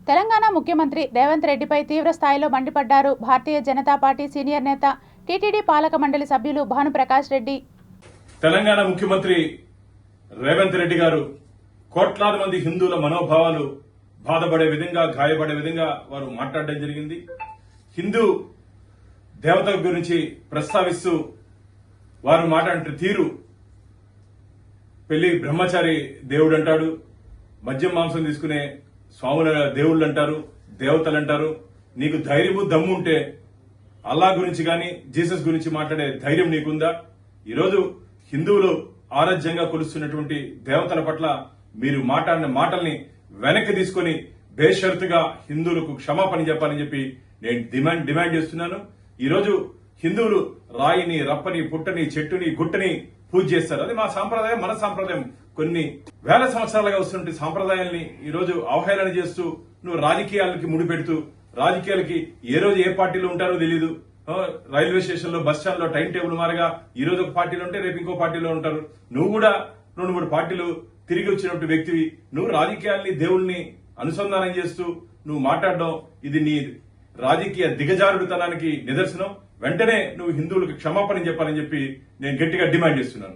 తెలంగాణ ముఖ్యమంత్రి రేవంత్ రెడ్డిపై తీవ్ర స్థాయిలో మండిపడ్డారు భారతీయ జనతా పార్టీ సీనియర్ నేత టీటీడీ పాలక మండలి సభ్యులు భానుప్రకాష్ రెడ్డి. తెలంగాణ ముఖ్యమంత్రి రేవంత్ రెడ్డి గారు కోట్లాది మంది హిందువుల మనోభావాలు బాధపడే విధంగా, గాయపడే విధంగా వారు మాట్లాడడం జరిగింది. హిందూ దేవత గురించి ప్రస్తావిస్తూ వారు మాట్లాడే తీరు, పెళ్లి బ్రహ్మచారి దేవుడు అంటాడు, మద్యం మాంసం తీసుకునే స్వాముల దేవుళ్ళు అంటారు, దేవతలు అంటారు. నీకు ధైర్యము దమ్ము ఉంటే అల్లా గురించి గాని జీసస్ గురించి మాట్లాడే ధైర్యం నీకుందా? ఈరోజు హిందువులు ఆరాధ్యంగా కొలుస్తున్నటువంటి దేవతల పట్ల మీరు మాట్లాడిన మాటల్ని వెనక్కి తీసుకుని బేషరతుగా హిందువులకు క్షమాపణ చెప్పాలని చెప్పి నేను డిమాండ్ చేస్తున్నాను. ఈరోజు హిందువులు రాయిని, రప్పని, పుట్టని, చెట్టుని, గుట్టని పూజ చేస్తారు. అది మా సాంప్రదాయం, మన సాంప్రదాయం. కొన్ని వేల సంవత్సరాలుగా వస్తున్న సాంప్రదాయాల్ని ఈ రోజు అవహేళన చేస్తూ నువ్వు రాజకీయాలకి ముడిపెడుతూ, రాజకీయాలకి ఏ రోజు ఏ పార్టీలో ఉంటారో తెలీదు. రైల్వే స్టేషన్ లో, బస్ స్టాండ్ లో టైం టేబుల్ మారగా ఈ రోజు ఒక పార్టీలో ఉంటే రేపు ఇంకో పార్టీలో ఉంటారు. నువ్వు కూడా 2-3 పార్టీలు తిరిగి వచ్చినట్టు వ్యక్తివి. నువ్వు రాజకీయాల్ని, దేవుల్ని అనుసంధానం చేస్తూ నువ్వు మాట్లాడడం, ఇది నీ రాజకీయ దిగజారుడుతనానికి నిదర్శనం. వెంటనే నువ్వు హిందువులకు క్షమాపణ చెప్పాలని చెప్పి నేను గట్టిగా డిమాండ్ చేస్తున్నాను.